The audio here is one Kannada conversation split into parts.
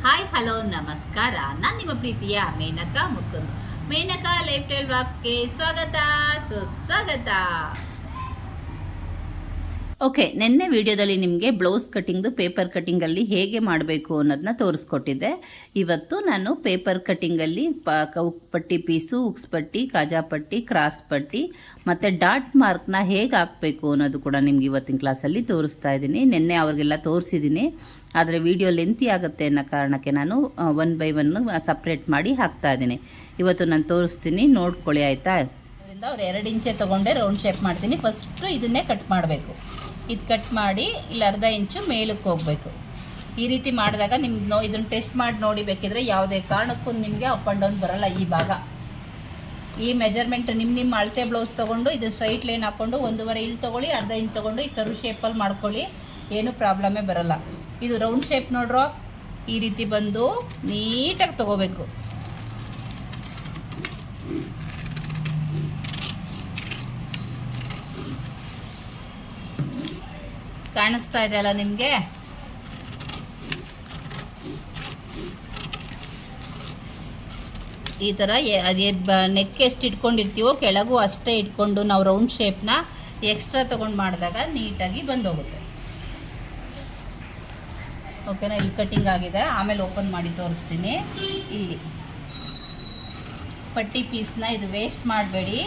ಹಾಯ್ ಹಲೋ ನಮಸ್ಕಾರ. ನಾನು ನಿಮ್ಮ ಪ್ರೀತಿಯ ಮೇನಕಾ ಮುಕುಂದ್. ಮೇನಕಾ ಲೈಫ್ ಸ್ಟೈಲ್ ವ್ಲಾಗ್ಸ್ಗೆ ಸ್ವಾಗತ ಸುಸ್ವಾಗತ. ಓಕೆ, ನಿನ್ನೆ ವಿಡಿಯೋದಲ್ಲಿ ನಿಮಗೆ ಬ್ಲೌಸ್ ಕಟ್ಟಿಂಗ್ದು ಪೇಪರ್ ಕಟ್ಟಿಂಗಲ್ಲಿ ಹೇಗೆ ಮಾಡಬೇಕು ಅನ್ನೋದನ್ನ ತೋರಿಸ್ಕೊಟ್ಟಿದ್ದೆ. ಇವತ್ತು ನಾನು ಪೇಪರ್ ಕಟ್ಟಿಂಗಲ್ಲಿ ಪಟ್ಟಿ ಪೀಸು, ಉಕ್ಸ್ ಪಟ್ಟಿ, ಕಾಜಾ ಪಟ್ಟಿ, ಕ್ರಾಸ್ ಪಟ್ಟಿ ಮತ್ತು ಡಾಟ್ ಮಾರ್ಕ್ನ ಹೇಗೆ ಹಾಕಬೇಕು ಅನ್ನೋದು ಕೂಡ ನಿಮ್ಗೆ ಇವತ್ತಿನ ಕ್ಲಾಸಲ್ಲಿ ತೋರಿಸ್ತಾ ಇದ್ದೀನಿ. ನಿನ್ನೆ ಅವ್ರಿಗೆಲ್ಲ ತೋರಿಸಿದ್ದೀನಿ, ಆದರೆ ವಿಡಿಯೋ ಲೆಂತಿ ಆಗುತ್ತೆ ಅನ್ನೋ ಕಾರಣಕ್ಕೆ ನಾನು 1 by 1 ಸಪ್ರೇಟ್ ಮಾಡಿ ಹಾಕ್ತಾ ಇದ್ದೀನಿ. ಇವತ್ತು ನಾನು ತೋರಿಸ್ತೀನಿ, ನೋಡ್ಕೊಳ್ಳಿ ಆಯಿತಾ. ಅದರಿಂದ ಅವ್ರು 2 ಇಂಚೆ ತೊಗೊಂಡೆ ರೌಂಡ್ ಶೇಪ್ ಮಾಡ್ತೀನಿ. ಫಸ್ಟು ಇದನ್ನೇ ಕಟ್ ಮಾಡಬೇಕು. ಇದು ಕಟ್ ಮಾಡಿ ಇಲ್ಲಿ 1/2 ಇಂಚು ಮೇಲಕ್ಕೆ ಹೋಗಬೇಕು. ಈ ರೀತಿ ಮಾಡಿದಾಗ ನಿಮ್ಗೆ ಇದನ್ನು ಟೆಸ್ಟ್ ಮಾಡಿ ನೋಡಿ, ಬೇಕಿದ್ರೆ ಯಾವುದೇ ಕಾರಣಕ್ಕೂ ನಿಮಗೆ ಅಪ್ ಆ್ಯಂಡ್ ಡೌನ್ ಬರೋಲ್ಲ. ಈ ಭಾಗ ಈ ಮೆಜರ್ಮೆಂಟ್ ನಿಮ್ಮ ಅಳತೆ ಬ್ಲೌಸ್ ತೊಗೊಂಡು ಇದು ಸ್ಟ್ರೈಟ್ ಲೈನ್ ಹಾಕ್ಕೊಂಡು 1.5 ಇಲ್ಲಿ ತೊಗೊಳ್ಳಿ, 1/2 ಇಂಚ್ ತೊಗೊಂಡು ಈ ಕರು ಶೇಪಲ್ಲಿ ಮಾಡ್ಕೊಳ್ಳಿ, ಏನೂ ಪ್ರಾಬ್ಲಮೇ ಬರೋಲ್ಲ. ಇದು ರೌಂಡ್ ಶೇಪ್ ನೋಡ್ರೋ, ಈ ರೀತಿ ಬಂದು ನೀಟಾಗಿ ತಗೋಬೇಕು. ಕಾಣಿಸ್ತಾ ಇದೆ ಅಲ್ಲ ನಿಮಗೆ? ಈ ಥರ ನೆಕ್ ಎಷ್ಟು ಇಟ್ಕೊಂಡಿರ್ತೀವೋ ಕೆಳಗೂ ಅಷ್ಟೇ ಇಟ್ಕೊಂಡು ನಾವು ರೌಂಡ್ ಶೇಪ್ನ ಎಕ್ಸ್ಟ್ರಾ ತೊಗೊಂಡು ಮಾಡಿದಾಗ ನೀಟಾಗಿ ಬಂದೋಗುತ್ತೆ. ಓಕೆನಾ? ಇಲ್ಲಿ ಕಟ್ಟಿಂಗ್ ಆಗಿದೆ, ಆಮೇಲೆ ಓಪನ್ ಮಾಡಿ ತೋರಿಸ್ತೀನಿ. ಇಲ್ಲಿ ಪಟ್ಟಿ ಪೀಸ್ನ ಇದು ವೇಸ್ಟ್ ಮಾಡಬೇಡಿ,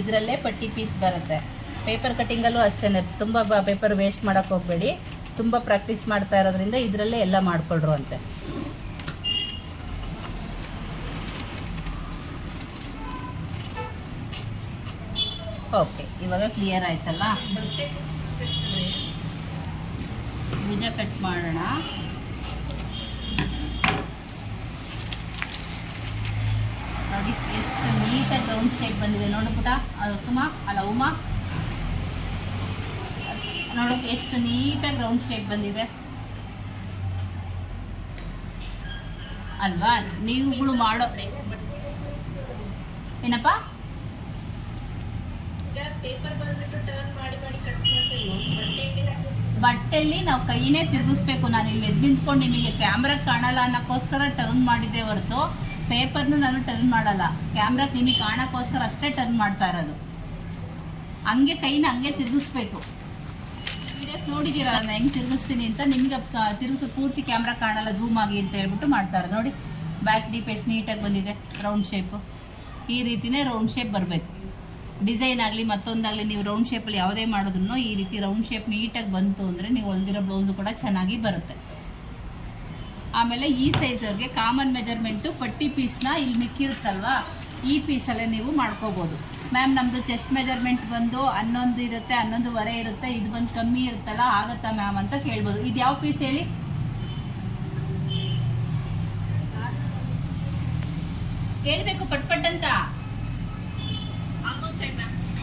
ಇದರಲ್ಲೇ ಪಟ್ಟಿ ಪೀಸ್ ಬರುತ್ತೆ. ಪೇಪರ್ ಕಟ್ಟಿಂಗಲ್ಲೂ ಅಷ್ಟೇ, ತುಂಬ ಪೇಪರ್ ವೇಸ್ಟ್ ಮಾಡೋಕ್ಕೆ ಹೋಗಬೇಡಿ. ತುಂಬ ಪ್ರಾಕ್ಟೀಸ್ ಮಾಡ್ತಾ ಇರೋದ್ರಿಂದ ಇದರಲ್ಲೇ ಎಲ್ಲ ಮಾಡಿಕೊಳ್ರು ಅಂತೆ. ಓಕೆ, ಇವಾಗ ಕ್ಲಿಯರ್ ಆಯ್ತಲ್ಲ. ಭುಜ ಕಟ್ ಮಾಡೋಣ. ನೋಡಿ ಎಷ್ಟು ನೀಟಾಗಿ ರೌಂಡ್ ಶೇಪ್ ಬಂದಿದೆ. ನೋಡು ಪುಟ, ಅದು ಸುಮಾ ಅಲ್ಲ ಉಮಾ, ನೋಡೋಕೆ ಎಷ್ಟು ನೀಟಾಗಿ ರೌಂಡ್ ಶೇಪ್ ಬಂದಿದೆ ಅಲ್ವಾ? ನೀವುಗಳು ಮಾಡೋ ಏನಪ್ಪ, ಬಟ್ಟೆಯಲ್ಲಿ ನಾವು ಕೈನೇ ತಿರುಗಿಸ್ಬೇಕು. ನಾನು ಇಲ್ಲಿ ಎದ್ದು ನಿಂತ್ಕೊಂಡು ನಿಮಗೆ ಕ್ಯಾಮ್ರಾ ಕಾಣಲ್ಲ ಅನ್ನೋಕ್ಕೋಸ್ಕರ ಟರ್ನ್ ಮಾಡಿದ್ದೆ ಹೊರತು ಪೇಪರ್ನು ನಾನು ಟರ್ನ್ ಮಾಡಲ್ಲ. ಕ್ಯಾಮ್ರಾಕ್ಕೆ ನಿಮಗೆ ಕಾಣೋಕ್ಕೋಸ್ಕರ ಅಷ್ಟೇ ಟರ್ನ್ ಮಾಡ್ತಾ ಇರೋದು. ಹಂಗೆ ಕೈನ ಹಂಗೆ ತಿರುಗಿಸ್ಬೇಕು. ವಿಡಿಯೋಸ್ ನೋಡಿದ್ದೀರ ನಾನು ಹೆಂಗೆ ತಿರುಗಿಸ್ತೀನಿ ಅಂತ. ನಿಮಗೆ ತಿರುಗಿಸಿ ಪೂರ್ತಿ ಕ್ಯಾಮ್ರಾ ಕಾಣಲ್ಲ, ಝೂಮ್ ಆಗಿ ಅಂತ ಹೇಳ್ಬಿಟ್ಟು ಮಾಡ್ತಾರೆ. ನೋಡಿ ಬ್ಯಾಕ್ ಡೀಪ್ ಎಷ್ಟು ನೀಟಾಗಿ ಬಂದಿದೆ ರೌಂಡ್ ಶೇಪು. ಈ ರೀತಿಯೇ ರೌಂಡ್ ಶೇಪ್ ಬರಬೇಕು. ಡಿಸೈನ್ ಆಗಲಿ ಮತ್ತೊಂದಾಗಲಿ ನೀವು ರೌಂಡ್ ಶೇಪಲ್ಲಿ ಯಾವುದೇ ಮಾಡಿದ್ರು ಈ ರೀತಿ ರೌಂಡ್ ಶೇಪ್ ನೀಟಾಗಿ ಬಂತು ಅಂದರೆ ನೀವು ಹೊಲ್ದಿರೋ ಬ್ಲೌಸು ಕೂಡ ಚೆನ್ನಾಗಿ ಬರುತ್ತೆ. ಆಮೇಲೆ ಈ ಸೈಜವ್ರಿಗೆ ಕಾಮನ್ ಮೆಜರ್ಮೆಂಟು ಪಟ್ಟಿ ಪೀಸ್ನ ಇಲ್ಲಿ ಮಿಕ್ಕಿರುತ್ತಲ್ವಾ, ಈ ಪೀಸಲ್ಲೇ ನೀವು ಮಾಡ್ಕೋಬೋದು. ಮ್ಯಾಮ್ ನಮ್ಮದು ಚೆಸ್ಟ್ ಮೆಜರ್ಮೆಂಟ್ ಬಂದು 11 ಇರುತ್ತೆ, 11.5 ಇರುತ್ತೆ, ಇದು ಬಂದು ಕಮ್ಮಿ ಇರುತ್ತಲ್ಲ, ಆಗುತ್ತಾ ಮ್ಯಾಮ್ ಅಂತ ಕೇಳ್ಬೋದು. ಇದು ಯಾವ ಪೀಸ್ ಹೇಳಿ? ಕೇಳಬೇಕು ಪಟ್ ಅಂತ.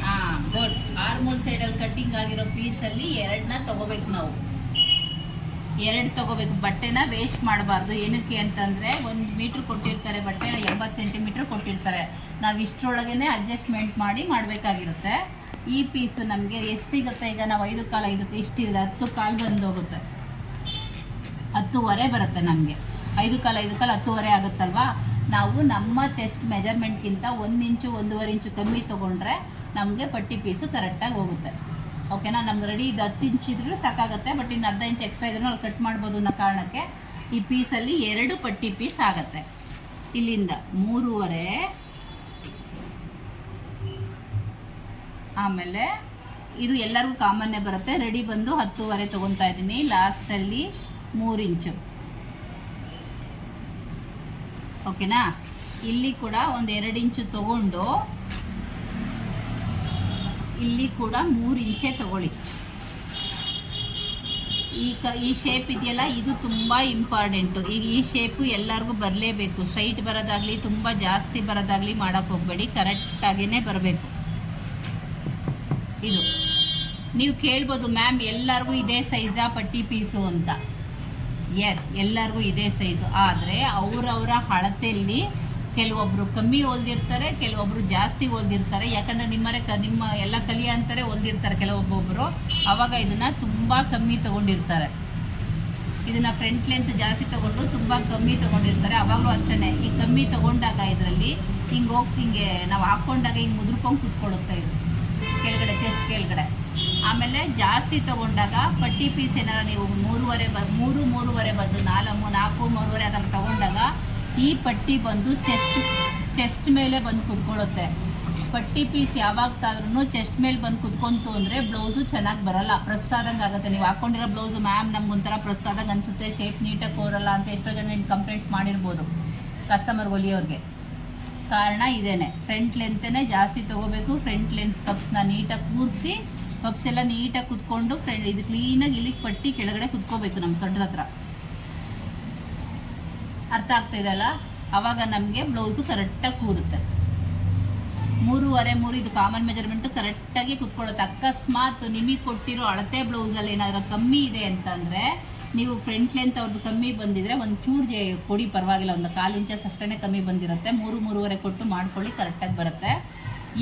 ಹಾಂ, ಗುಡ್. ಆರ್ಮೂಲ್ ಸೈಡಲ್ಲಿ ಕಟ್ಟಿಂಗ್ ಆಗಿರೋ ಪೀಸಲ್ಲಿ 2ನ ತೊಗೋಬೇಕು. ನಾವು 2 ತೊಗೋಬೇಕು. ಬಟ್ಟೆನ ವೇಸ್ಟ್ ಮಾಡಬಾರ್ದು. ಏನಕ್ಕೆ ಅಂತಂದರೆ 1 ಮೀಟ್ರ್ ಕೊಟ್ಟಿರ್ತಾರೆ, ಬಟ್ಟೆ 80 ಸೆಂಟಿಮೀಟ್ರ್ ಕೊಟ್ಟಿರ್ತಾರೆ. ನಾವು ಇಷ್ಟರೊಳಗೇ ಅಡ್ಜಸ್ಟ್ಮೆಂಟ್ ಮಾಡಿ ಮಾಡಬೇಕಾಗಿರುತ್ತೆ. ಈ ಪೀಸು ನಮಗೆ ಎಷ್ಟು ಸಿಗುತ್ತೆ? ಈಗ ನಾವು 5 ಕಾಲು ಇಷ್ಟಿದೆ, 10 ಕಾಲು ಬಂದೋಗುತ್ತೆ, 10.5 ಬರುತ್ತೆ ನಮಗೆ. 5 ಕಾಲು 10.5 ಆಗುತ್ತಲ್ವಾ? ನಾವು ನಮ್ಮ ಚೆಸ್ಟ್ ಮೆಜರ್ಮೆಂಟ್ಗಿಂತ 1 ಇಂಚು 1.5 ಇಂಚು ಕಮ್ಮಿ ತೊಗೊಂಡ್ರೆ ನಮಗೆ ಪಟ್ಟಿ ಪೀಸು ಕರೆಕ್ಟಾಗಿ ಹೋಗುತ್ತೆ. ಓಕೆನಾ? ನಮ್ಗೆ ರೆಡಿ ಇದು 10 ಇಂಚ್ ಇದ್ರೂ ಸಾಕಾಗುತ್ತೆ, ಬಟ್ ಇನ್ನು 1/2 ಇಂಚ್ ಎಕ್ಸ್ಟ್ರಾ ಇದ್ರೂ ಅಲ್ಲಿ ಕಟ್ ಮಾಡ್ಬೋದು ಅನ್ನೋ ಕಾರಣಕ್ಕೆ ಈ ಪೀಸಲ್ಲಿ 2 ಪಟ್ಟಿ ಪೀಸ್ ಆಗುತ್ತೆ. ಇಲ್ಲಿಂದ 3.5, ಆಮೇಲೆ ಇದು ಎಲ್ಲರಿಗೂ ಕಾಮನ್ನೇ ಬರುತ್ತೆ. ರೆಡಿ ಬಂದು 10.5 ತೊಗೊತಾ ಇದ್ದೀನಿ. ಲಾಸ್ಟಲ್ಲಿ 3 ಇಂಚು. ಓಕೆನಾ? ಇಲ್ಲಿ ಕೂಡ ಒಂದು 2 ಇಂಚು ತೊಗೊಂಡು ಇಲ್ಲಿ ಕೂಡ 3 ಇಂಚೇ ತೊಗೊಳ್ಳಿ. ಈ ಶೇಪ್ ಇದೆಯಲ್ಲ, ಇದು ತುಂಬ ಇಂಪಾರ್ಟೆಂಟು. ಈಗ ಈ ಶೇಪು ಎಲ್ಲರಿಗೂ ಬರಲೇಬೇಕು. ಸ್ಟ್ರೈಟ್ ಬರೋದಾಗಲಿ ತುಂಬ ಜಾಸ್ತಿ ಬರೋದಾಗಲಿ ಮಾಡೋಕ್ಕೆ ಹೋಗಬೇಡಿ, ಕರೆಕ್ಟಾಗಿಯೇ ಬರಬೇಕು. ಇದು ನೀವು ಕೇಳ್ಬೋದು, ಮ್ಯಾಮ್ ಎಲ್ಲರಿಗೂ ಇದೇ ಸೈಜಾ ಪಟ್ಟಿ ಪೀಸು ಅಂತ. ಎಸ್, ಎಲ್ಲರಿಗೂ ಇದೇ ಸೈಜು. ಆದರೆ ಅವರವರ ಅಳತೆಯಲ್ಲಿ ಕೆಲವೊಬ್ಬರು ಕಮ್ಮಿ ಹೊಲ್ದಿರ್ತಾರೆ, ಕೆಲವೊಬ್ಬರು ಜಾಸ್ತಿ ಹೊಲ್ದಿರ್ತಾರೆ. ಯಾಕಂದರೆ ನಿಮ್ಮ ಎಲ್ಲ ಕಲಿಯ ಅಂತಾರೆ ಹೊಲ್ದಿರ್ತಾರೆ ಕೆಲವೊಬ್ಬೊಬ್ಬರು. ಆವಾಗ ಇದನ್ನು ತುಂಬ ಕಮ್ಮಿ ತೊಗೊಂಡಿರ್ತಾರೆ. ಇದನ್ನ ಫ್ರಂಟ್ ಲೆಂತ್ ಜಾಸ್ತಿ ತಗೊಂಡು ತುಂಬ ಕಮ್ಮಿ ತಗೊಂಡಿರ್ತಾರೆ. ಅವಾಗಲೂ ಅಷ್ಟೇ, ಈ ಕಮ್ಮಿ ತಗೊಂಡಾಗ ಇದರಲ್ಲಿ ಹಿಂಗೆ ನಾವು ಹಾಕ್ಕೊಂಡಾಗ ಹಿಂಗೆ ಮುದ್ರಕೊಂಡು ಕೂತ್ಕೊಳ್ಳುತ್ತೆ ಇದು ಕೆಳಗಡೆ, ಚೆಸ್ಟ್ ಕೆಳಗಡೆ. ಆಮೇಲೆ ಜಾಸ್ತಿ ತಗೊಂಡಾಗ ಪಟ್ಟಿ ಪೀಸ್ ಏನಾರ ನೀವು ಮೂರುವರೆ ಬಂದು 4 3 ಅದನ್ನು ತಗೊಂಡಾಗ ಈ ಪಟ್ಟಿ ಬಂದು ಚೆಸ್ಟ್ ಮೇಲೆ ಬಂದು ಕೂತ್ಕೊಳ್ಳುತ್ತೆ. ಪಟ್ಟಿ ಪೀಸ್ ಯಾವಾಗ್ತಾದ್ರೂ ಚೆಸ್ಟ್ ಮೇಲೆ ಬಂದು ಕುತ್ಕೊಂತು ಅಂದರೆ ಬ್ಲೌಸು ಚೆನ್ನಾಗಿ ಬರಲ್ಲ, ಪ್ರೆಸ್ ಆದಂಗೆ ಆಗುತ್ತೆ. ನೀವು ಹಾಕ್ಕೊಂಡಿರೋ ಬ್ಲೌಸು ಮ್ಯಾಮ್ ನಮ್ಗೊಂಥರ ಪ್ರೆಸ್ ಆದಂಗೆ ಅನಿಸುತ್ತೆ, ಶೇಪ್ ನೀಟಾಗಿ ಕೋರಲ್ಲ ಅಂತ ಎಷ್ಟೋ ಜನ ನಿಮ್ಮ ಕಂಪ್ಲೇಂಟ್ಸ್ ಮಾಡಿರ್ಬೋದು ಕಸ್ಟಮರ್ ಹೊಲಿಯೋರಿಗೆ. ಕಾರಣ ಇದೇನೆ, ಫ್ರಂಟ್ ಲೆಂತೇ ಜಾಸ್ತಿ ತೊಗೋಬೇಕು. ಫ್ರಂಟ್ ಲೆನ್ಸ್ ಕಪ್ಸ್ನ ನೀಟಾಗಿ ಕೂರಿಸಿ, ಕಪ್ಸ್ ಎಲ್ಲ ನೀಟಾಗಿ ಕುತ್ಕೊಂಡು ಇದು ಕ್ಲೀನಾಗಿ ಇಲ್ಲಿಗೆ ಪಟ್ಟಿ ಕೆಳಗಡೆ ಕುತ್ಕೋಬೇಕು ನಮ್ಮ ಸೊಂಟದ ಹತ್ರ. ಅರ್ಥ ಆಗ್ತಾಯಿದೆಯಲ್ಲ? ಆವಾಗ ನಮಗೆ ಬ್ಲೌಸು ಕರೆಕ್ಟಾಗಿ ಕೂರುತ್ತೆ. 3 ಇದು ಕಾಮನ್ ಮೆಜರ್ಮೆಂಟು ಕರೆಕ್ಟಾಗಿ ಕುತ್ಕೊಳ್ಳುತ್ತೆ. ಅಕಸ್ಮಾತ್ ನಿಮಗೆ ಕೊಟ್ಟಿರೋ ಅಳತೆ ಬ್ಲೌಸಲ್ಲಿ ಏನಾದರೂ ಕಮ್ಮಿ ಇದೆ ಅಂತಂದರೆ, ನೀವು ಫ್ರಂಟ್ ಲೆಂತ್ ಅವ್ರದ್ದು ಕಮ್ಮಿ ಬಂದಿದ್ರೆ ಒಂದು ಚೂರು ಕೊಡಿ, ಪರವಾಗಿಲ್ಲ, ಒಂದು 1/4 ಇಂಚಸ್ ಅಷ್ಟೇ ಕಮ್ಮಿ ಬಂದಿರುತ್ತೆ. 3 ಕೊಟ್ಟು ಮಾಡ್ಕೊಳ್ಳಿ, ಕರೆಕ್ಟಾಗಿ ಬರುತ್ತೆ.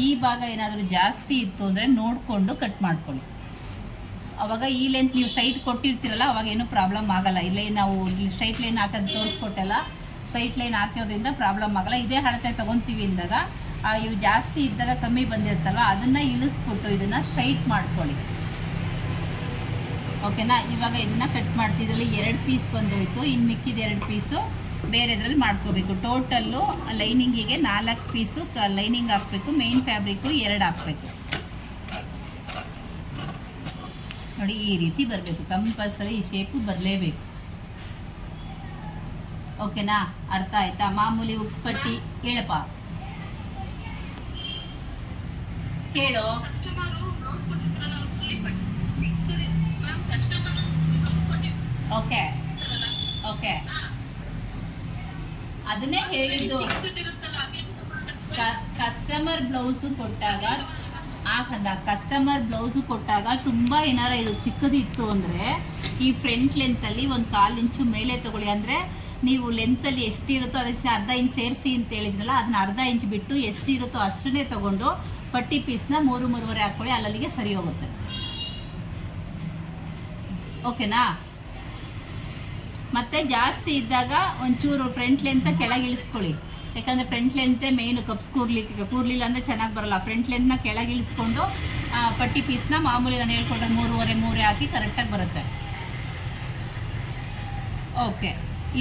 ಈ ಭಾಗ ಏನಾದರೂ ಜಾಸ್ತಿ ಇತ್ತು ಅಂದರೆ ನೋಡಿಕೊಂಡು ಕಟ್ ಮಾಡ್ಕೊಳ್ಳಿ. ಅವಾಗ ಈ ಲೆಂತ್ ನೀವು ಸ್ಟ್ರೈಟ್ ಕೊಟ್ಟಿರ್ತೀರಲ್ಲ, ಅವಾಗ ಏನೂ ಪ್ರಾಬ್ಲಮ್ ಆಗಲ್ಲ. ಇಲ್ಲೇ ನಾವು ಸ್ಟ್ರೈಟ್ ಲೈನ್ ಹಾಕೋದು ತೋರಿಸ್ಕೊಟ್ಟೆಲ್ಲ, ಸ್ಟ್ರೈಟ್ ಲೈನ್ ಹಾಕೋದ್ರಿಂದ ಪ್ರಾಬ್ಲಮ್ ಆಗಲ್ಲ. ಇದೇ ಅಳತೆ ತೊಗೊತೀವಿ ಅಂದಾಗ ಇವು ಜಾಸ್ತಿ ಇದ್ದಾಗ ಕಮ್ಮಿ ಬಂದಿರುತ್ತಲ್ವ, ಅದನ್ನು ಇಳಿಸ್ಬಿಟ್ಟು ಇದನ್ನು ಸ್ಟ್ರೈಟ್ ಮಾಡ್ಕೊಳ್ಳಿ. ಓಕೆನಾ? ಇವಾಗ ಇದನ್ನು ಕಟ್ ಮಾಡ್ತೀವಿ. ಇದರಲ್ಲಿ 2 ಪೀಸ್ ಬಂದೋಯ್ತು, ಇನ್ನು ಮಿಕ್ಕಿದ 2 ಪೀಸು ಬೇರೆದ್ರಲ್ಲಿ ಮಾಡ್ಕೋಬೇಕು. ಟೋಟಲ್ಲು ಲೈನಿಂಗಿಗೆ 4 ಪೀಸು ಲೈನಿಂಗ್ ಹಾಕಬೇಕು, ಮೇನ್ ಫ್ಯಾಬ್ರಿಕ್ಕು 2 ಹಾಕಬೇಕು. ನೋಡಿ, ಈ ರೀತಿ ಬರಬೇಕು, ಕಂಪಲ್ಸರಿ ಈ ಶೇಪು ಬರಲೇಬೇಕು. ಓಕೆನಾ? ಅರ್ಥ ಆಯ್ತಾ? ಮಾಮೂಲಿ ಉಕ್ಸ್ ಪಟ್ಟಿ ಹೇಳಪ್ಪ, ಕೇಳು. ಓಕೆ ಓಕೆ, ಅದನ್ನೇ ಹೇಳಿದ್ದು. ಕಸ್ಟಮರ್ ಬ್ಲೌಸು ಕೊಟ್ಟಾಗ ತುಂಬ ಏನಾರ ಇದು ಚಿಕ್ಕದಿತ್ತು ಅಂದರೆ, ಈ ಫ್ರಂಟ್ ಲೆಂತಲ್ಲಿ ಒಂದು 1/4 ಇಂಚು ಮೇಲೆ ತಗೊಳ್ಳಿ. ಅಂದರೆ ನೀವು ಲೆಂತಲ್ಲಿ ಎಷ್ಟಿರುತ್ತೋ ಅದಕ್ಕೆ ಅರ್ಧ ಇಂಚ್ ಸೇರಿಸಿ ಅಂತ ಹೇಳಿದ್ರಲ್ಲ, ಅದನ್ನ ಅರ್ಧ ಇಂಚ್ ಬಿಟ್ಟು ಎಷ್ಟಿರುತ್ತೋ ಅಷ್ಟನ್ನೇ ತಗೊಂಡು ಪಟ್ಟಿ ಪೀಸ್ನ 3 ಹಾಕ್ಕೊಳ್ಳಿ, ಅಲ್ಲಿಗೆ ಸರಿ ಹೋಗುತ್ತೆ. ಓಕೆನಾ? ಮತ್ತೆ ಜಾಸ್ತಿ ಇದ್ದಾಗ ಒಂಚೂರು ಫ್ರಂಟ್ ಲೆಂತ ಕೆಳಗೆ ಇಳಿಸ್ಕೊಳ್ಳಿ. ಯಾಕಂದರೆ ಫ್ರಂಟ್ ಲೆಂತೆ ಮೇಯ್ನು ಕಪ್ಸ್ ಕೂರ್ಲಿಲ್ಲ ಅಂದರೆ ಚೆನ್ನಾಗಿ ಬರಲ್ಲ. ಫ್ರಂಟ್ ಲೆಂತ್ನ ಕೆಳಗೆ ಇಳಿಸ್ಕೊಂಡು ಪಟ್ಟಿ ಪೀಸ್ನ ಮಾಮೂಲಿ ನಾನು ಹೇಳ್ಕೊಂಡಾಗ 3 ಹಾಕಿ ಕರೆಕ್ಟಾಗಿ ಬರುತ್ತೆ. ಓಕೆ,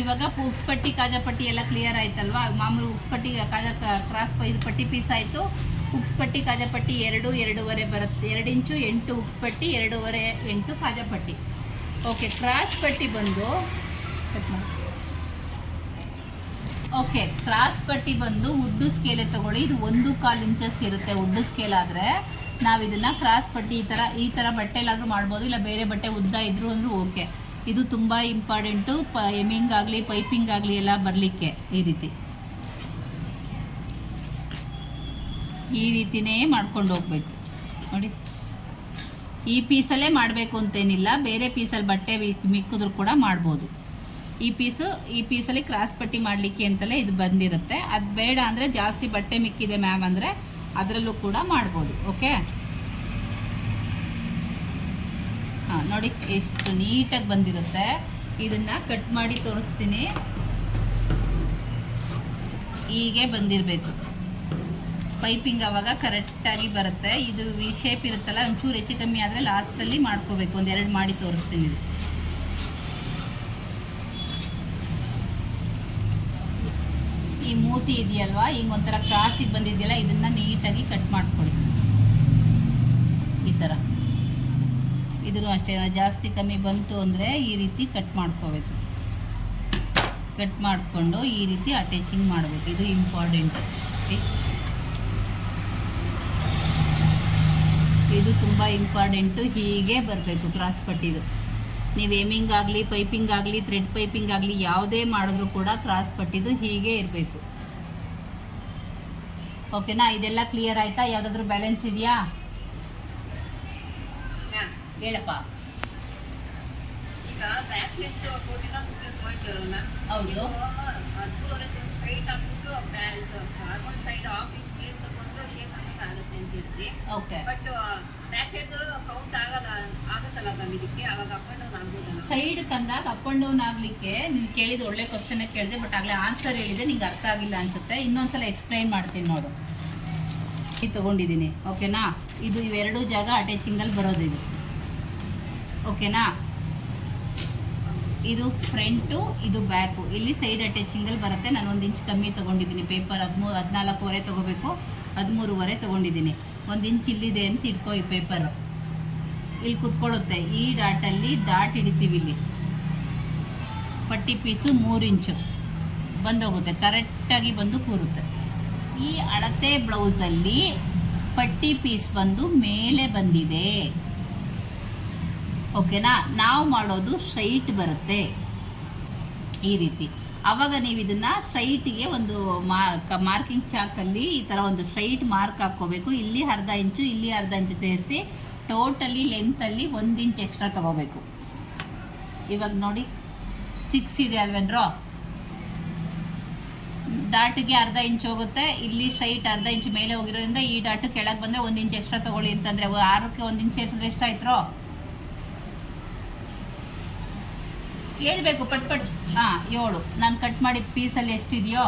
ಇವಾಗ ಉಕ್ಸ್ ಪಟ್ಟಿ ಕಾಜಾ ಪಟ್ಟಿ ಎಲ್ಲ ಕ್ಲಿಯರ್ ಆಯ್ತಲ್ವಾ? ಮಾಮೂಲಿ ಉಕ್ಸ್ ಪಟ್ಟಿ ಕ್ರಾಸ್ ಇದು ಪಟ್ಟಿ ಪೀಸ್ ಆಯಿತು. ಉಕ್ಸ್ ಪಟ್ಟಿ ಕಾಜಾ ಪಟ್ಟಿ 2.5 ಬರುತ್ತೆ. 2 ಇಂಚು 8 ಉಕ್ಸ್ ಪಟ್ಟಿ, 2.5 8 ಕಾಜಾ ಪಟ್ಟಿ. ಓಕೆ, ಕ್ರಾಸ್ ಪಟ್ಟಿ ಬಂದು ಕ್ರಾಸ್ ಪಟ್ಟಿ ಬಂದು ಉಡ್ಡು ಸ್ಕೇಲೆ ತಗೊಳ್ಳಿ. ಇದು 1/4 ಇಂಚಸ್ ಇರುತ್ತೆ ಉಡ್ಡು ಸ್ಕೇಲ್ ಆದರೆ. ನಾವು ಇದನ್ನು ಕ್ರಾಸ್ ಪಟ್ಟಿ ಈ ಥರ ಬಟ್ಟೆಲಾದರೂ ಮಾಡ್ಬೋದು, ಇಲ್ಲ ಬೇರೆ ಬಟ್ಟೆ ಉದ್ದ ಇದ್ರೂ ಅಂದರೂ ಓಕೆ. ಇದು ತುಂಬ ಇಂಪಾರ್ಟೆಂಟು, ಎಮ್ಮಿಂಗ್ ಆಗಲಿ ಪೈಪಿಂಗ್ ಆಗಲಿ ಎಲ್ಲ ಬರಲಿಕ್ಕೆ. ಈ ರೀತಿನೇ ಮಾಡ್ಕೊಂಡು ಹೋಗ್ಬೇಕು. ನೋಡಿ, ಈ ಪೀಸಲ್ಲೇ ಮಾಡಬೇಕು ಅಂತೇನಿಲ್ಲ, ಬೇರೆ ಪೀಸಲ್ಲಿ ಬಟ್ಟೆ ಮಿಕ್ಕಿದ್ರು ಕೂಡ ಮಾಡ್ಬೋದು. ಈ ಪೀಸಲ್ಲಿ ಕ್ರಾಸ್ ಪಟ್ಟಿ ಮಾಡಲಿಕ್ಕೆ ಅಂತಲೇ ಇದು ಬಂದಿರುತ್ತೆ. ಅದು ಬೇಡ ಅಂದರೆ ಜಾಸ್ತಿ ಬಟ್ಟೆ ಮಿಕ್ಕಿದೆ ಮ್ಯಾಮ್ ಅಂದರೆ ಅದರಲ್ಲೂ ಕೂಡ ಮಾಡ್ಬೋದು. ಓಕೆ, ಹಾಂ, ನೋಡಿ ಎಷ್ಟು ನೀಟಾಗಿ ಬಂದಿರುತ್ತೆ. ಇದನ್ನು ಕಟ್ ಮಾಡಿ ತೋರಿಸ್ತೀನಿ. ಹೀಗೆ ಬಂದಿರಬೇಕು ಪೈಪಿಂಗ್, ಆವಾಗ ಕರೆಕ್ಟಾಗಿ ಬರುತ್ತೆ. ಇದು ವಿ ಶೇಪ್ ಇರುತ್ತಲ್ಲ, ಒಂಚೂರು ಹೆಚ್ಚು ಕಮ್ಮಿ ಆದರೆ ಲಾಸ್ಟಲ್ಲಿ ಮಾಡ್ಕೋಬೇಕು. 1-2 ಮಾಡಿ ತೋರಿಸ್ತೀನಿ. ಈ ಮೂತಿ ಇದೆಯಲ್ವಾ, ಹಿಂಗೆ ಒಂಥರ ಕ್ರಾಸಿಗೆ ಬಂದಿದೆಯಲ್ಲ, ಇದನ್ನು ನೀಟಾಗಿ ಕಟ್ ಮಾಡ್ಕೊಳ್ಳಿ. ಈ ಥರ ಇದನ್ನು ಅಷ್ಟೇ, ಜಾಸ್ತಿ ಕಮ್ಮಿ ಬಂತು ಅಂದರೆ ಈ ರೀತಿ ಕಟ್ ಮಾಡ್ಕೋಬೇಕು. ಕಟ್ ಮಾಡಿಕೊಂಡು ಈ ರೀತಿ ಅಟ್ಯಾಚಿಂಗ್ ಮಾಡಬೇಕು. ಇದು ಇಂಪಾರ್ಟೆಂಟ್. ಇದು ತುಂಬ ಇಂಪಾರ್ಟೆಂಟು. ಹೀಗೆ ಬರಬೇಕು ಕ್ರಾಸ್ ಪಟ್ಟಿದು. ನೀವು ಏಮಿಂಗ್ ಆಗಲಿ ಪೈಪಿಂಗ್ ಆಗಲಿ ಥ್ರೆಡ್ ಪೈಪಿಂಗ್ ಆಗಲಿ ಯಾವುದೇ ಮಾಡಿದ್ರೂ ಕೂಡ ಕ್ರಾಸ್ ಪಟ್ಟಿದು ಹೀಗೆ ಇರಬೇಕು. ಓಕೆನಾ? ಇದೆಲ್ಲ ಕ್ಲಿಯರ್ ಆಯಿತಾ? ಯಾವುದಾದ್ರೂ ಬ್ಯಾಲೆನ್ಸ್ ಇದೆಯಾ? ಹೇಳಪ್ಪ. ಹೌದು, ಸ್ಟ್ರೈಟ್ ಹಾಕ್ಬಿಟ್ಟು ನಾರ್ಮಲ್ ಸೈಡ್ ಹಾಫ್ ಇಂಚ್ ಮೇಲ್ ತಗೊಂಡು ಶೇಪ್ ಹಾಕಕ್ಕಾಗುತ್ತೆ ಅಂತ ಹೇಳಿದ್ವಿ. Okay. But back side count ಆಗುತ್ತಲ್ಲ ಮ್ಯಾಮ್ ಇದಕ್ಕೆ, ಅವಾಗ ಅಪ್ ಅಂಡ್ ಡೌನ್ ಆಗ್ಬೋದಲ್ಲ? ಸೈಡ್ ಕಂದಾಗ ಅಪ್ ಅಂಡ್ ಡೌನ್ ಆಗ್ಲಿಕ್ಕೆ ನೀನು ಕೇಳಿದ ಒಳ್ಳೆ ಕ್ವಶನ್ ಕೇಳಿದೆ, ಬಟ್ ಆಗಲೇ ಆನ್ಸರ್ ಹೇಳಿದೆ, ನಿಂಗೆ ಅರ್ಥ ಆಗಿಲ್ಲ ಅನ್ಸುತ್ತೆ. ಇನ್ನೊಂದ್ಸಲ ಎಕ್ಸ್ಪ್ಲೈನ್ ಮಾಡ್ತೀನಿ ನೋಡು. ಇದು ತಗೊಂಡಿದ್ದೀನಿ, ಓಕೆನಾ? ಇದು ಇವೆರಡು ಜಾಗ ಅಟ್ಯಾಚಿಂಗಲ್ಲಿ ಬರೋದು ಇದು, ಓಕೆನಾ? ಇದು ಫ್ರಂಟು, ಇದು ಬ್ಯಾಕು. ಇಲ್ಲಿ ಸೈಡ್ ಅಟ್ಯಾಚಿಂಗಲ್ಲಿ ಬರುತ್ತೆ. ನಾನು 1 ಇಂಚ್ ಕಮ್ಮಿ ತೊಗೊಂಡಿದ್ದೀನಿ. ಪೇಪರ್ 14.25 ತೊಗೋಬೇಕು, 13.25 ತೊಗೊಂಡಿದ್ದೀನಿ. 1 ಇಂಚ್ ಇಲ್ಲಿದೆ ಅಂತ ಇಟ್ಕೋ. ಈ ಪೇಪರು ಇಲ್ಲಿ ಕುತ್ಕೊಳ್ಳುತ್ತೆ. ಈ ಡಾಟಲ್ಲಿ ಡಾಟ್ ಹಿಡಿತೀವಿ. ಇಲ್ಲಿ ಪಟ್ಟಿ ಪೀಸು 3 ಇಂಚು ಬಂದೋಗುತ್ತೆ, ಕರೆಕ್ಟಾಗಿ ಬಂದು ಕೂರುತ್ತೆ. ಈ ಅಳತೆ ಬ್ಲೌಸಲ್ಲಿ ಪಟ್ಟಿ ಪೀಸ್ ಬಂದು ಮೇಲೆ ಬಂದಿದೆ, ಓಕೆನಾ? ನಾವು ಮಾಡೋದು ಸ್ಟ್ರೈಟ್ ಬರುತ್ತೆ ಈ ರೀತಿ. ಆವಾಗ ನೀವು ಇದನ್ನು ಸ್ಟ್ರೈಟಿಗೆ ಒಂದು ಮಾರ್ಕಿಂಗ್ ಚಾಕಲ್ಲಿ ಈ ಥರ ಒಂದು ಸ್ಟ್ರೈಟ್ ಮಾರ್ಕ್ ಹಾಕ್ಕೋಬೇಕು. ಇಲ್ಲಿ ಅರ್ಧ ಇಂಚು, ಇಲ್ಲಿ ಅರ್ಧ ಇಂಚು ಸೇರಿಸಿ ಟೋಟಲಿ ಲೆಂತಲ್ಲಿ 1 ಇಂಚ್ ಎಕ್ಸ್ಟ್ರಾ ತೊಗೋಬೇಕು. ಇವಾಗ ನೋಡಿ 6 ಇದೆ ಅಲ್ವೇನ್ರೋ? ಡಾಟ್ಗೆ ಅರ್ಧ ಇಂಚ್ ಹೋಗುತ್ತೆ. ಇಲ್ಲಿ ಸ್ಟ್ರೈಟ್ ಅರ್ಧ ಇಂಚ್ ಮೇಲೆ ಹೋಗಿರೋದ್ರಿಂದ ಈ ಡಾಟ್ ಕೆಳಗೆ ಬಂದರೆ 1 ಇಂಚ್ ಎಕ್ಸ್ಟ್ರಾ ತೊಗೊಳ್ಳಿ ಅಂತಂದರೆ 6ಕ್ಕೆ 1 ಇಂಚ್ ಸೇರಿಸಿದ್ರೆ ಎಷ್ಟಾಯ್ತರೋ ಹೇಳ್ಬೇಕು. ಪಟ್ 7. ನಾನು ಕಟ್ ಮಾಡಿದ ಪೀಸಲ್ಲಿ ಎಷ್ಟಿದೆಯೋ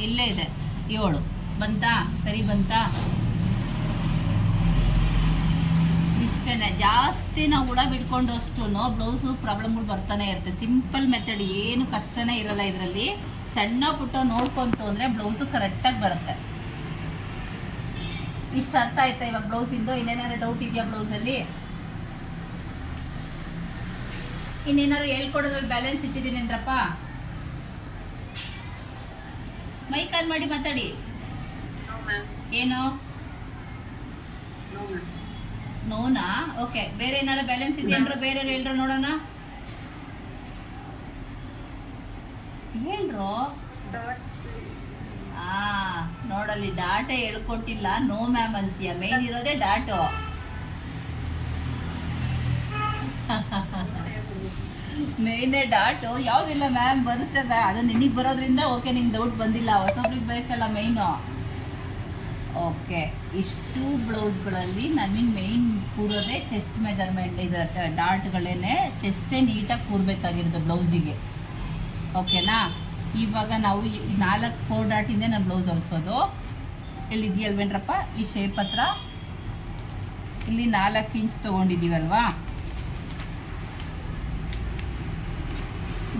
ಇಲ್ಲೇ ಇದೆ, 7 ಬಂತಾ? ಸರಿ ಬಂತಾ? ಇಷ್ಟೇ. ಜಾಸ್ತಿ ನಾವು ಹುಳ ಬಿಟ್ಕೊಂಡು ಅಷ್ಟು ಬ್ಲೌಸು ಪ್ರಾಬ್ಲಮ್ಗಳು ಬರ್ತಾನೆ ಇರುತ್ತೆ. ಸಿಂಪಲ್ ಮೆಥಡ್, ಏನು ಕಷ್ಟನೇ ಇರಲ್ಲ ಇದರಲ್ಲಿ. ಸಣ್ಣ ಪುಟ್ಟ ನೋಡ್ಕೊಂತು ಅಂದರೆ ಬ್ಲೌಸು ಕರೆಕ್ಟಾಗಿ ಬರುತ್ತೆ. ಇಷ್ಟು ಅರ್ಥ ಆಯ್ತಾ ಇವಾಗ ಬ್ಲೌಸಿಂದು? ಇನ್ನೇನಾದ್ರು ಡೌಟ್ ಇದೆಯಾ ಬ್ಲೌಸಲ್ಲಿ? ಇನ್ನೇನಾದ್ರು ಹೇಳ್ಕೊಡೋದ್ರಲ್ಲಿ ಬ್ಯಾಲೆನ್ಸ್ ಇಟ್ಟಿದ್ದೀನೇನ್ರಪ್ಪ? ಮೈಕ್ ಆನ್ ಮಾಡಿ ಮಾತಾಡಿ. ಏನು ನೋನಾ? ಓಕೆ. ಬೇರೆ ಏನಾರು ಬ್ಯಾಲೆನ್ಸ್ ಇದೆಯೇನ್ರ? ಬೇರೆ ಹೇಳ್ರು ನೋಡೋಣ. ಹೇಳ್ರು. ನೋಡಲ್ಲಿ ಡಾಟೆ ಹೇಳ್ಕೊಟ್ಟಿಲ್ಲ, ನೋ ಮ್ಯಾಮ್ ಅಂತೀಯ. ಮೇನ್ ಇರೋದೇ ಡಾಟು. ಮೇನೇ ಡಾಟು. ಯಾವುದಿಲ್ಲ ಮ್ಯಾಮ್ ಬರುತ್ತದೆ, ಅದು ನಿನಗೆ ಬರೋದ್ರಿಂದ ಓಕೆ, ನಿಂಗೆ ಡೌಟ್ ಬಂದಿಲ್ಲ. ಹೊಸೊಬ್ರಿಗೆ ಬೇಕಲ್ಲ ಮೈನು. ಓಕೆ. ಇಷ್ಟು ಬ್ಲೌಸ್ಗಳಲ್ಲಿ ನಮಗೆ ಮೇಯ್ನ್ ಕೂರೋದೇ ಚೆಸ್ಟ್ ಮೆಜರ್ಮೆಂಟ್. ಇದು ಡಾಟ್ಗಳೇನೆ ಚೆಸ್ಟೇ ನೀಟಾಗಿ ಕೂರಬೇಕಾಗಿರೋದು ಬ್ಲೌಸಿಗೆ, ಓಕೆನಾ? ಇವಾಗ ನಾವು 4 ಡಾಟಿಂದ ನಾನು ಬ್ಲೌಸ್ ಹೊಲಿಸೋದು. ಇಲ್ಲಿ ಇದೆಯಲ್ವೇನ್ರಪ್ಪ ಈ ಶೇಪ್ ಹತ್ರ, ಇಲ್ಲಿ 4 ಇಂಚ್ ತೊಗೊಂಡಿದ್ದೀವಲ್ವಾ?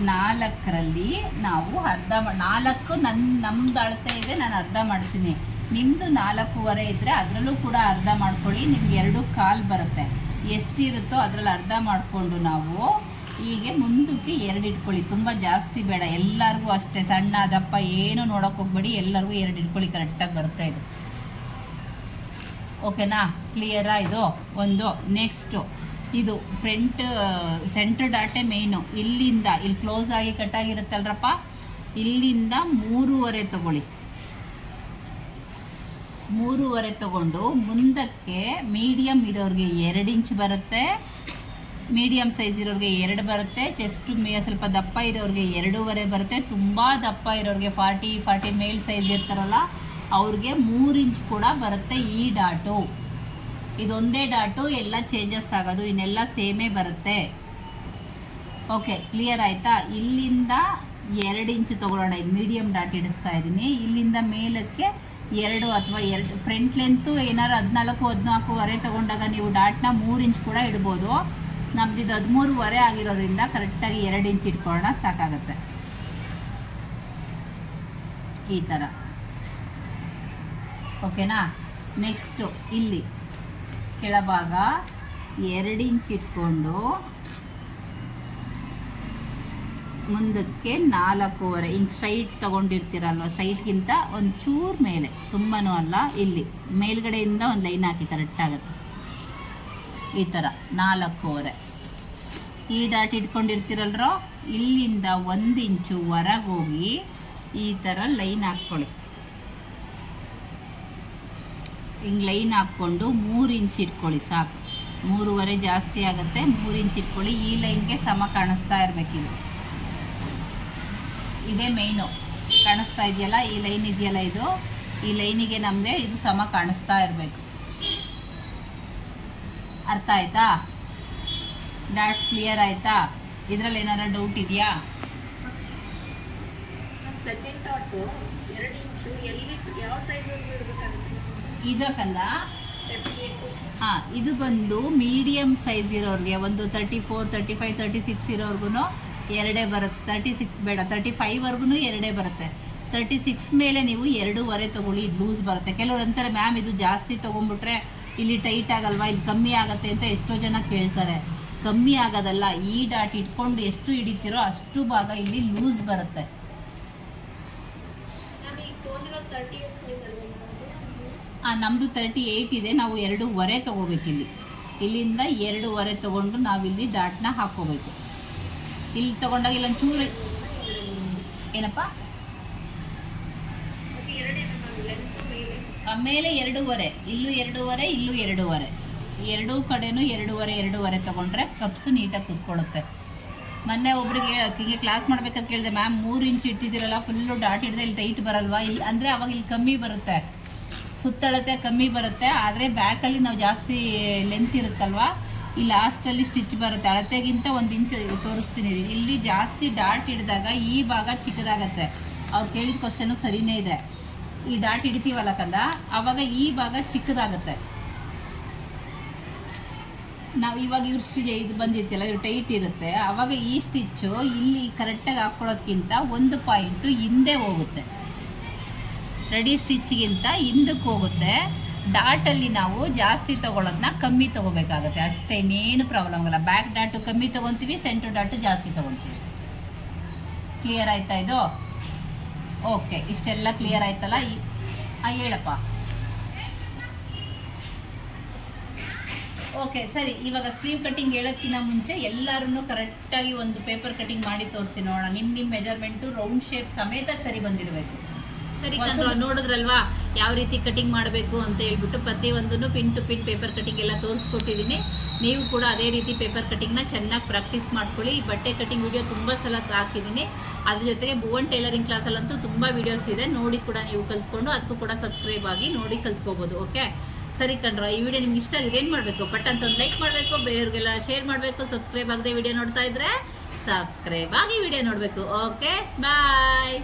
4ರಲ್ಲಿ ನಾವು ಅರ್ಧ 4 ನಮ್ದು ಅಳತೆ ಇದೆ, ನಾನು ಅರ್ಧ ಮಾಡ್ತೀನಿ. ನಿಮ್ಮದು 4.25 ಇದ್ದರೆ ಅದರಲ್ಲೂ ಕೂಡ ಅರ್ಧ ಮಾಡ್ಕೊಳ್ಳಿ. ನಿಮ್ಗೆ 2.25 ಬರುತ್ತೆ. ಎಷ್ಟಿರುತ್ತೋ ಅದರಲ್ಲಿ ಅರ್ಧ ಮಾಡಿಕೊಂಡು ನಾವು ಹೀಗೆ ಮುಂದಕ್ಕೆ 2 ಇಟ್ಕೊಳ್ಳಿ. ತುಂಬ ಜಾಸ್ತಿ ಬೇಡ, ಎಲ್ಲರಿಗೂ ಅಷ್ಟೇ. ಸಣ್ಣ ದಪ್ಪ ಏನು ನೋಡೋಕೆ ಹೋಗ್ಬೇಡಿ, ಎಲ್ಲರಿಗೂ 2 ಇಟ್ಕೊಳ್ಳಿ. ಕರೆಕ್ಟಾಗಿ ಬರುತ್ತೆ ಇದು, ಓಕೆನಾ? ಕ್ಲಿಯರಾ ಇದು ಒಂದು? ನೆಕ್ಸ್ಟು ಇದು ಫ್ರಂಟ್ ಸೆಂಟ್ರ್ ಡಾಟೆ ಮೇಯ್ನು. ಇಲ್ಲಿಂದ ಇಲ್ಲಿ ಕ್ಲೋಸ್ ಆಗಿ ಕಟ್ಟಾಗಿರುತ್ತಲ್ರಪ್ಪ, ಇಲ್ಲಿಂದ 3.25 ತಗೊಳ್ಳಿ. 3.25 ತಗೊಂಡು ಮುಂದಕ್ಕೆ ಮೀಡಿಯಮ್ ಇರೋರಿಗೆ 2 ಇಂಚ್ ಬರುತ್ತೆ, ಮೀಡಿಯಮ್ ಸೈಜ್ ಇರೋರಿಗೆ 2 ಬರುತ್ತೆ. ಚೆಸ್ಟ್ ಸ್ವಲ್ಪ ದಪ್ಪ ಇರೋರಿಗೆ 2.25 ಬರುತ್ತೆ. ತುಂಬ ದಪ್ಪ ಇರೋರಿಗೆ 40 ಮೇಲ್ ಸೈಜ್ ಇರ್ತಾರಲ್ಲ ಅವ್ರಿಗೆ 3 ಇಂಚ್ ಕೂಡ ಬರುತ್ತೆ ಈ ಡಾಟು. ಇದೊಂದೇ ಡಾಟು, ಎಲ್ಲ ಚೇಂಜಸ್ ಆಗೋದು, ಇನ್ನೆಲ್ಲ ಸೇಮೇ ಬರುತ್ತೆ. ಓಕೆ, ಕ್ಲಿಯರ್ ಆಯಿತಾ? ಇಲ್ಲಿಂದ 2 ಇಂಚ್ ತೊಗೊಳ್ಳೋಣ. ಇದು ಮೀಡಿಯಮ್ ಡಾಟ್ ಇಡಿಸ್ತಾ ಇದ್ದೀನಿ. ಇಲ್ಲಿಂದ ಮೇಲಕ್ಕೆ 2 ಅಥವಾ 2 ಫ್ರಂಟ್ ಲೆಂತು ಏನಾರು 14.25 ತೊಗೊಂಡಾಗ ನೀವು ಡಾಟ್ನ 3 ಇಂಚ್ ಕೂಡ ಇಡ್ಬೋದು. ನಮ್ದು ಇದು 13.25 ಆಗಿರೋದ್ರಿಂದ ಕರೆಕ್ಟಾಗಿ 2 ಇಂಚ್ ಇಟ್ಕೊಳ್ಳೋಣ, ಸಾಕಾಗುತ್ತೆ. ಈ ಥರ, ಓಕೆನಾ? ನೆಕ್ಸ್ಟು ಇಲ್ಲಿ ಕೆಳಭಾಗ 2 ಇಂಚ್ ಇಟ್ಕೊಂಡು ಮುಂದಕ್ಕೆ 4.25 ಹಿಂಗೆ ಸ್ಟ್ರೈಟ್ ತೊಗೊಂಡಿರ್ತೀರಲ್ವ, ಸ್ಟ್ರೈಟ್ಗಿಂತ ಒಂದು ಚೂರು ಮೇಲೆ, ತುಂಬನೂ ಅಲ್ಲ. ಇಲ್ಲಿ ಮೇಲ್ಗಡೆಯಿಂದ ಒಂದು ಲೈನ್ ಹಾಕಿ ಕರೆಕ್ಟಾಗುತ್ತೆ. ಈ ಥರ 4.25 ಈ ಡಾಟ್ ಇಟ್ಕೊಂಡಿರ್ತೀರಲ್ರೋ, ಇಲ್ಲಿಂದ 1 ಇಂಚು ಹೊರಗೋಗಿ ಈ ಥರ ಲೈನ್ ಹಾಕ್ಕೊಳ್ಳಿ. ಹಿಂಗೆ ಲೈನ್ ಹಾಕ್ಕೊಂಡು 3 ಇಂಚ್ ಇಟ್ಕೊಳ್ಳಿ ಸಾಕು. 3.5 ಜಾಸ್ತಿ ಆಗುತ್ತೆ. 3 ಇಂಚ್ ಇಟ್ಕೊಳ್ಳಿ. ಈ ಲೈನ್ಗೆ ಸಮ ಕಾಣಿಸ್ತಾ ಇರಬೇಕಿದು. ಇದೇ ಮೇಯ್ನು. ಕಾಣಿಸ್ತಾ ಇದೆಯಲ್ಲ, ಈ ಲೈನ್ ಇದೆಯಲ್ಲ, ಈ ಲೈನಿಗೆ ನಮಗೆ ಇದು ಸಮ ಕಾಣಿಸ್ತಾ ಇರಬೇಕು. ಅರ್ಥ ಆಯ್ತಾ? ಡಾಟ್ಸ್ ಕ್ಲಿಯರ್ ಆಯ್ತಾ? ಇದರಲ್ಲಿ ಏನಾರ ಡೌಟ್ ಇದೆಯಾ? ಸೆಕೆಂಡ್ ಡಾಟು 2 ಇಂಚು ಎಲ್ಲಿ ಯಾವ ಸೈಡ್ವರೆಗೂ ಇರಬೇಕಾಗುತ್ತೆ? ಇದಕ್ಕಂದ 38. ಹಾಂ, ಇದು ಬಂದು ಮೀಡಿಯಮ್ ಸೈಜ್ ಇರೋರಿಗೆ, ಒಂದು 34, 35, 36 ಇರೋರ್ಗು ಎರಡೇ ಬರುತ್ತೆ. 36 ಬೇಡ, 35ವರೆಗೂ ಎರಡೇ ಬರುತ್ತೆ. 36 ಮೇಲೆ ನೀವು 2.5 ತೊಗೊಳ್ಳಿ, ಇದು ಲೂಸ್ ಬರುತ್ತೆ. ಕೆಲವ್ರು ಅಂತಾರೆ ಮ್ಯಾಮ್ ಇದು ಜಾಸ್ತಿ ತೊಗೊಂಡ್ಬಿಟ್ರೆ ಇಲ್ಲಿ ಟೈಟ್ ಆಗಲ್ವಾ, ಇಲ್ಲಿ ಕಮ್ಮಿ ಆಗುತ್ತೆ ಅಂತ ಎಷ್ಟೋ ಜನ ಕೇಳ್ತಾರೆ. ಕಮ್ಮಿ ಆಗೋದಲ್ಲ, ಈ ಡಾಟ್ ಇಟ್ಕೊಂಡು ಎಷ್ಟು ಹಿಡಿತೀರೋ ಅಷ್ಟು ಭಾಗ ಇಲ್ಲಿ ಲೂಸ್ ಬರುತ್ತೆ. ನಮ್ಮದು 38 ಇದೆ, ನಾವು 2.5 ತೊಗೋಬೇಕಿಲ್ಲಿ. ಇಲ್ಲಿಂದ 2.5 ತೊಗೊಂಡು ನಾವಿಲ್ಲಿ ಡಾಟ್ನ ಹಾಕ್ಕೋಬೇಕು. ಇಲ್ಲಿ ತೊಗೊಂಡಾಗ ಇಲ್ಲೊಂದು ಚೂರು ಏನಪ್ಪ ಮೇಲೆ 2.5, ಇಲ್ಲೂ 2.5, ಇಲ್ಲೂ 2.5, ಎರಡೂ ಕಡೆನೂ 2.5 ತೊಗೊಂಡ್ರೆ ಕಪ್ಸು ನೀಟಾಗಿ ಕುತ್ಕೊಳ್ಳುತ್ತೆ. ಮೊನ್ನೆ ಒಬ್ರಿಗೆ ಹಿಂಗೆ ಕ್ಲಾಸ್ ಮಾಡ್ಬೇಕಾದ್ರೆ ಕೇಳಿದೆ, ಮ್ಯಾಮ್ 3 ಇಂಚ್ ಇಟ್ಟಿದ್ದೀರಲ್ಲ, ಫುಲ್ಲು ಡಾಟ್ ಹಿಡಿದ್ರೆ ಇಲ್ಲಿ ಟೈಟ್ ಬರಲ್ವಾ? ಇಲ್ಲಿ ಅಂದರೆ ಅವಾಗ ಇಲ್ಲಿ ಕಮ್ಮಿ ಬರುತ್ತೆ, ಸುತ್ತಳತೆ ಕಮ್ಮಿ ಬರುತ್ತೆ. ಆದರೆ ಬ್ಯಾಕಲ್ಲಿ ನಾವು ಜಾಸ್ತಿ ಲೆಂತ್ ಇರುತ್ತಲ್ವ, ಈ ಲಾಸ್ಟಲ್ಲಿ ಸ್ಟಿಚ್ ಬರುತ್ತೆ. ಅಳತೆಗಿಂತ 1 ಇಂಚ್ ತೋರಿಸ್ತೀನಿ. ಇಲ್ಲಿ ಜಾಸ್ತಿ ಡಾಟ್ ಹಿಡಿದಾಗ ಈ ಭಾಗ ಚಿಕ್ಕದಾಗತ್ತೆ. ಅವ್ರು ಕೇಳಿದ ಕ್ವಶನು ಸರಿಯೇ ಇದೆ. ಈ ಡಾಟ್ ಹಿಡಿತೀವಲ್ಲ ಕಂದ, ಆವಾಗ ಈ ಭಾಗ ಚಿಕ್ಕದಾಗತ್ತೆ. ನಾವು ಇವಾಗ ಇವ್ರ ಸ್ಟಿಚ್ ಇದು ಬಂದಿರ್ತಿಲ್ಲ, ಇವ್ರು ಟೈಟ್ ಇರುತ್ತೆ, ಆವಾಗ ಈ ಸ್ಟಿಚ್ಚು ಇಲ್ಲಿ ಕರೆಕ್ಟಾಗಿ ಹಾಕ್ಕೊಳ್ಳೋದ್ಕಿಂತ 1 ಪಾಯಿಂಟು ಹಿಂದೆ ಹೋಗುತ್ತೆ. ರೆಡಿ ಸ್ಟಿಚ್ಗಿಂತ ಹಿಂದಕ್ಕೆ ಹೋಗುತ್ತೆ. ಡಾಟಲ್ಲಿ ನಾವು ಜಾಸ್ತಿ ತೊಗೊಳೋದನ್ನ ಕಮ್ಮಿ ತೊಗೋಬೇಕಾಗುತ್ತೆ ಅಷ್ಟೇ, ಇನ್ನೇನು ಪ್ರಾಬ್ಲಮ್ ಆಗಲ್ಲ. ಬ್ಯಾಕ್ ಡಾಟು ಕಮ್ಮಿ ತೊಗೊತೀವಿ, ಸೆಂಟ್ರ್ ಡಾಟು ಜಾಸ್ತಿ ತೊಗೊತೀವಿ. ಕ್ಲಿಯರ್ ಆಯ್ತಾ ಇದು? ಓಕೆ, ಇಷ್ಟೆಲ್ಲ ಕ್ಲಿಯರ್ ಆಯ್ತಲ್ಲ? ಹೇಳಪ್ಪ. ಓಕೆ ಸರಿ, ಇವಾಗ ಸ್ಲೀವ್ ಕಟ್ಟಿಂಗ್ ಹೇಳೋಕ್ಕಿಂತ ಮುಂಚೆ ಎಲ್ಲರೂ ಕರೆಕ್ಟಾಗಿ ಒಂದು ಪೇಪರ್ ಕಟ್ಟಿಂಗ್ ಮಾಡಿ ತೋರಿಸಿ ನೋಡೋಣ. ನಿಮ್ಮ ಮೆಜರ್ಮೆಂಟು ರೌಂಡ್ ಶೇಪ್ ಸಮೇತ ಸರಿ ಬಂದಿರಬೇಕು. ಸರಿ ನೋಡಿದ್ರಲ್ವಾ ಯಾವ ರೀತಿ ಕಟಿಂಗ್ ಮಾಡಬೇಕು ಅಂತ ಹೇಳ್ಬಿಟ್ಟು ಪ್ರತಿಯೊಂದನ್ನು pin to pin paper cutting ಎಲ್ಲ ತೋರಿಸ್ಕೊಟ್ಟಿದ್ದೀನಿ. ನೀವು ಕೂಡ ಅದೇ ರೀತಿ ಪೇಪರ್ ಕಟಿಂಗ್ನ ಚೆನ್ನಾಗಿ ಪ್ರಾಕ್ಟೀಸ್ ಮಾಡ್ಕೊಳ್ಳಿ. ಈ ಬಟ್ಟೆ ಕಟಿಂಗ್ ವಿಡಿಯೋ ತುಂಬ ಸಲ ಹಾಕಿದ್ದೀನಿ. ಅದ್ರ ಜೊತೆಗೆ ಭುವನ್ ಟೈಲರಿಂಗ್ ಕ್ಲಾಸಲ್ಲಂತೂ ತುಂಬ ವೀಡಿಯೋಸ್ ಇದೆ, ನೋಡಿ ಕೂಡ ನೀವು ಕಲ್ತ್ಕೊಂಡು ಅದಕ್ಕೂ ಕೂಡ ಸಬ್ಸ್ಕ್ರೈಬ್ ಆಗಿ ನೋಡಿ ಕಲ್ತ್ಕೋಬೋದು. ಓಕೆ ಸರಿ ಕಣ್ರ, ಈ ವಿಡಿಯೋ ನಿಮ್ಗೆ ಇಷ್ಟ ಆಗಿದೆ ಏನು ಮಾಡಬೇಕು? ಬಟ್ ಅಂತ ಒಂದು ಲೈಕ್ ಮಾಡಬೇಕು, ಬೇರೆಯವ್ರಿಗೆಲ್ಲ ಶೇರ್ ಮಾಡಬೇಕು. ಸಬ್ಸ್ಕ್ರೈಬ್ ಆಗದೆ ವಿಡಿಯೋ ನೋಡ್ತಾ ಇದ್ರೆ ಸಬ್ಸ್ಕ್ರೈಬ್ ಆಗಿ ವಿಡಿಯೋ ನೋಡಬೇಕು. ಓಕೆ ಬಾಯ್.